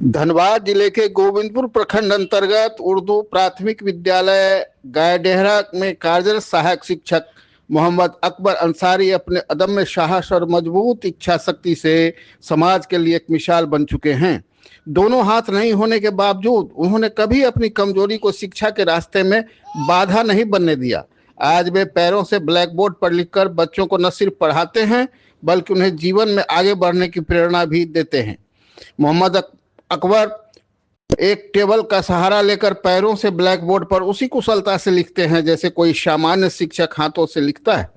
धनबाद जिले के गोविंदपुर प्रखंड अंतर्गत उर्दू प्राथमिक विद्यालय गायडेहरा में कार्यरत सहायक शिक्षक मोहम्मद अकबर अंसारी अपने अदम्य साहस और मजबूत इच्छा शक्ति से समाज के लिए एक मिसाल बन चुके हैं। दोनों हाथ नहीं होने के बावजूद उन्होंने कभी अपनी कमजोरी को शिक्षा के रास्ते में बाधा नहीं बनने दिया। आज वे पैरों से ब्लैक बोर्ड पर लिखकर बच्चों को न सिर्फ पढ़ाते हैं बल्कि उन्हें जीवन में आगे बढ़ने की प्रेरणा भी देते हैं। मोहम्मद अकबर एक टेबल का सहारा लेकर पैरों से ब्लैक बोर्ड पर उसी कुशलता से लिखते हैं जैसे कोई सामान्य शिक्षक हाथों से लिखता है।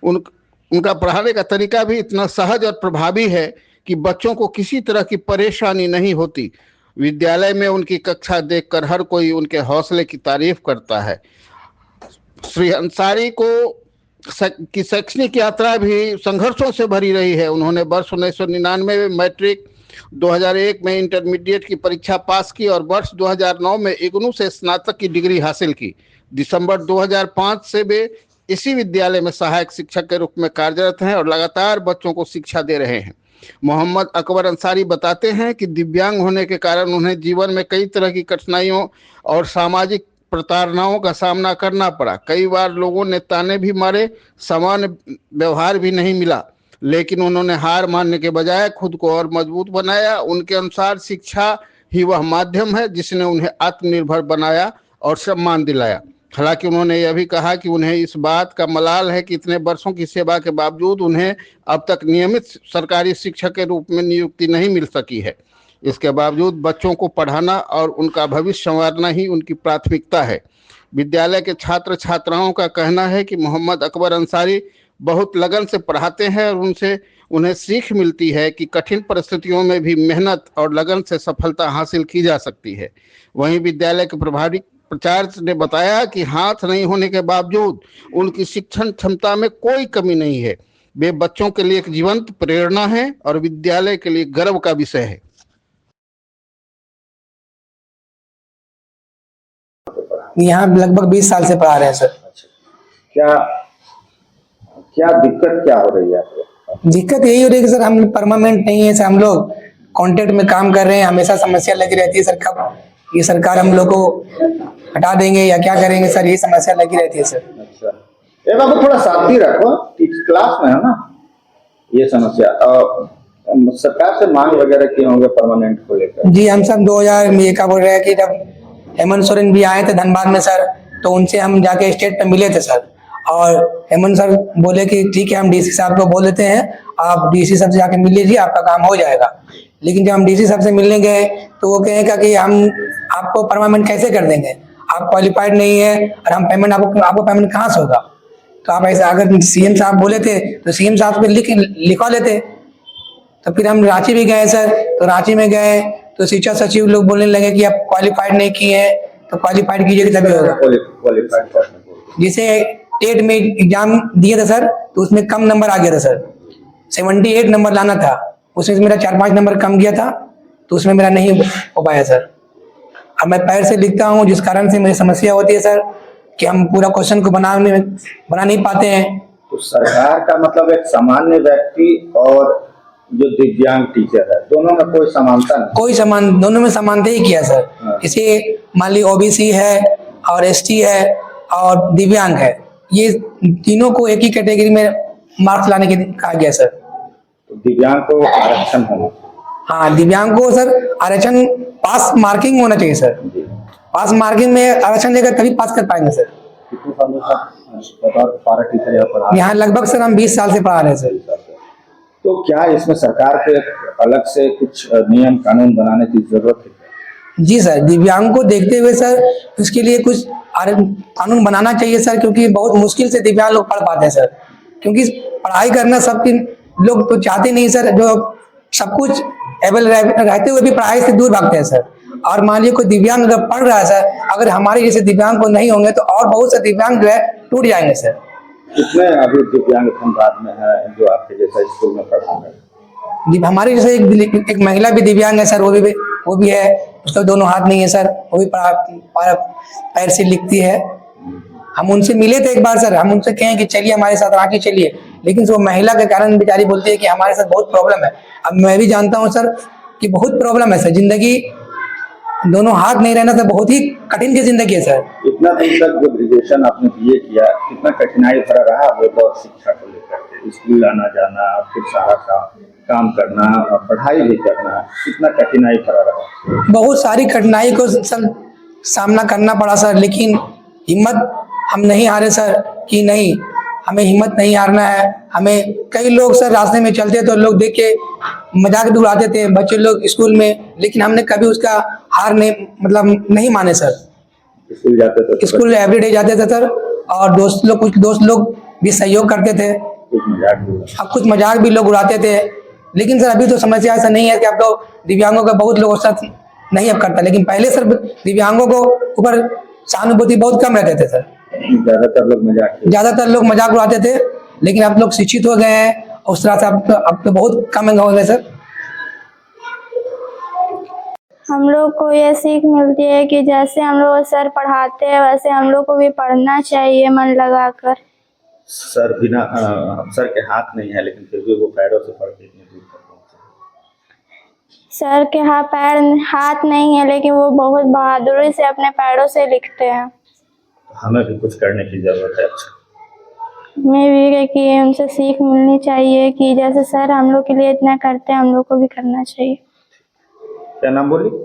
उनका पढ़ाने का तरीका भी इतना सहज और प्रभावी है कि बच्चों को किसी तरह की परेशानी नहीं होती। विद्यालय में उनकी कक्षा देखकर हर कोई उनके हौसले की तारीफ करता है। श्री अंसारी की शैक्षणिक यात्रा भी संघर्षों से भरी रही है। उन्होंने वर्ष 1999 में मैट्रिक, 2001 में इंटरमीडिएट की परीक्षा पास की और वर्ष 2009 में इग्नू से स्नातक की डिग्री हासिल की। दिसंबर 2005 से वे इसी विद्यालय में सहायक शिक्षक के रूप में कार्यरत हैं और लगातार बच्चों को शिक्षा दे रहे हैं। मोहम्मद अकबर अंसारी बताते हैं कि दिव्यांग होने के कारण उन्हें जीवन में कई तरह की कठिनाइयों और सामाजिक प्रताड़नाओं का सामना करना पड़ा। कई बार लोगों ने ताने भी मारे, सामान्य व्यवहार भी नहीं मिला, लेकिन उन्होंने हार मानने के बजाय खुद को और मजबूत बनाया। उनके अनुसार शिक्षा ही वह माध्यम है जिसने उन्हें आत्मनिर्भर बनाया और सम्मान दिलाया। हालांकि उन्होंने यह भी कहा कि उन्हें इस बात का मलाल है कि इतने वर्षों की सेवा के बावजूद उन्हें अब तक नियमित सरकारी शिक्षक के रूप में नियुक्ति नहीं मिल सकी है। इसके बावजूद बच्चों को पढ़ाना और उनका भविष्य संवारना ही उनकी प्राथमिकता है। विद्यालय के छात्र छात्राओं का कहना है कि मोहम्मद अकबर अंसारी बहुत लगन से पढ़ाते हैं और उन्हें सीख मिलती है कि कठिन परिस्थितियों में भी मेहनत और लगन से सफलता हासिल की जा सकती है। वहीं विद्यालय के प्रभारी प्राचार्य ने बताया कि हाथ नहीं होने के बावजूद उनकी शिक्षण क्षमता में कोई कमी नहीं है। वे बच्चों के लिए एक जीवंत प्रेरणा है और विद्यालय के लिए गर्व का विषय है। यहाँ लगभग 20 साल से पढ़ा रहे हैं सर। क्या दिक्कत क्या हो रही है आपको? दिक्कत यही हो रही है कि सर हम परमानेंट नहीं है सर, हम लोग कॉन्ट्रैक्ट में काम कर रहे हैं, हमेशा समस्या लगी रहती है सर। कब ये सरकार हम लोग को हटा देंगे या क्या करेंगे सर, ये समस्या लगी रहती है सर। अच्छा, ये बाबू थोड़ा साथी रखो, क्लास में है ना ये समस्या। सरकार से मांग वगैरह किए होंगे परमानेंट को लेकर? जी, हम सब 2000 में क्या बोल रहे हैं कि जब हेमंत सोरेन भी आए थे धनबाद में सर, तो उनसे हम जाके स्टेट पे मिले थे सर, और हेमंत सर बोले कि ठीक है हम डीसी साहब को बोल देते हैं, आप डीसी साहब से जाके मिल लीजिए, आपका काम हो जाएगा। लेकिन जब हम डीसी साहब से मिलने गए तो वो कहेगा कि हम आपको परमानेंट कैसे कर देंगे, आप क्वालिफाइड नहीं है और हम पेमेंट आपको पेमेंट कहाँ से होगा। तो आप ऐसा, अगर सीएम साहब बोले थे तो सीएम साहब को लिखवा लेते। तो फिर हम रांची भी गए सर, तो रांची में गए तो शिक्षा सचिव लोग बोलने लगे कि आप क्वालिफाइड नहीं किए हैं, तो क्वालिफाइड कीजिए तभी होगा। जिसे टेट में एग्जाम दिए थे सर, तो उसमें कम नंबर आ गया था सर, 78 नंबर लाना था, उसमें मेरा 4-5 नंबर कम गया था, तो उसमें मेरा नहीं हो पाया सर। अब मैं पैर से लिखता हूँ, जिस कारण से मेरी समस्या होती है सर कि हम पूरा क्वेश्चन को बना नहीं पाते हैं। तो सरकार का मतलब एक सामान्य व्यक्ति और जो दिव्यांग टीचर है, दोनों में कोई समानता नहीं? दोनों में समानता ही किया सर। हाँ। इसे मान ली ओबीसी है और एसटी है और दिव्यांग है, ये तीनों को एक ही कैटेगरी में मार्क्स लाने के कहा गया सर। तो दिव्यांग को आरक्षण होना? हाँ, दिव्यांग को सर आरक्षण पास मार्किंग होना चाहिए सर। पास मार्किंग में आरक्षण लेकर तभी पास कर पाएंगे सर। कितने सालों यहाँ लगभग सर हम 20 साल से पढ़ा रहे हैं सर। तो क्या इसमें सरकार को अलग से कुछ नियम कानून बनाने की जरूरत है? जी सर, दिव्यांग को देखते हुए सर उसके लिए कुछ कानून बनाना चाहिए सर, क्योंकि बहुत मुश्किल से दिव्यांग लोग पढ़ पाते हैं सर। क्योंकि पढ़ाई करना सबके लोग तो चाहते नहीं सर, जो सब कुछ एबल रहते हुए भी पढ़ाई से दूर भागते हैं सर। और मान लीजिए कोई दिव्यांग अगर पढ़ रहा है सर, अगर हमारे जैसे दिव्यांग को नहीं होंगे तो और बहुत से दिव्यांग जो है टूट जाएंगे सर। कितने अभी दिव्यांग धनबाद में है जो आपके जैसा स्कूल में पढ़ा है? हमारे जैसे एक महिला भी दिव्यांग है सर, वो भी है, उसका दोनों हाथ नहीं है सर, वो भी पैर से लिखती है। हम उनसे मिले थे एक बार सर, हम उनसे कहें कि चलिए हमारे साथ रांची चलिए, लेकिन वो महिला के कारण बेचारी बोलती है कि हमारे साथ बहुत प्रॉब्लम है। अब मैं भी जानता हूँ सर, कि बहुत प्रॉब्लम है सर, जिंदगी दोनों हाथ नहीं रहना तो बहुत ही कठिन की जिंदगी है सर। इतना दिन तक जो ग्रेजुएशन आपने बीए किया, कितना कठिनाई भरा रहा आप लोग और शिक्षा को लेकर के, स्कूल आना जाना, फिर सारा काम करना और पढ़ाई भी करना, कितना कठिनाई भरा रहा? बहुत सारी कठिनाई को सर सामना करना पड़ा सर, लेकिन हिम्मत हम नहीं हारे सर कि नहीं, हमें हिम्मत नहीं हारना है। हमें कई लोग सर रास्ते में चलते तो लोग देख के मजाक भी उड़ाते थे बच्चे लोग स्कूल में, लेकिन हमने कभी उसका हार नहीं मतलब नहीं माने सर। स्कूल जाते थे? स्कूल एवरीडे जाते थे सर, और कुछ दोस्त लोग भी सहयोग करते थे, कुछ मजाक भी हुआ? अब कुछ मजाक भी लोग उड़ाते थे। लेकिन सर अभी तो समस्या ऐसा नहीं है कि अब तो दिव्यांगों का बहुत लोग साथ नहीं अब करता, लेकिन पहले सर दिव्यांगों को ऊपर सहानुभूति बहुत कम रहते थे सर। ज्यादातर लोग मजाक उड़ाते थे, लेकिन अब लोग शिक्षित हो गए हैं, उस तरह से अब तो बहुत कम हो गए सर। हम लोग को ये सीख मिलती है कि जैसे हम लोग सर पढ़ाते हैं वैसे हम लोग को भी पढ़ना चाहिए मन लगाकर। सर बिना सर के हाथ नहीं है, लेकिन फिर भी वो पैरों से पढ़ के इतनी दूर तक पहुंचे। सर के हाथ नहीं है, लेकिन वो बहुत बहादुरी से अपने पैरों से लिखते हैं। हमें भी कुछ करने की जरूरत है। हमें भी कि उनसे सीख मिलनी चाहिए कि जैसे सर हम लोग के लिए इतना करते हैं हम लोग को भी करना चाहिए। क्या नाम बोली?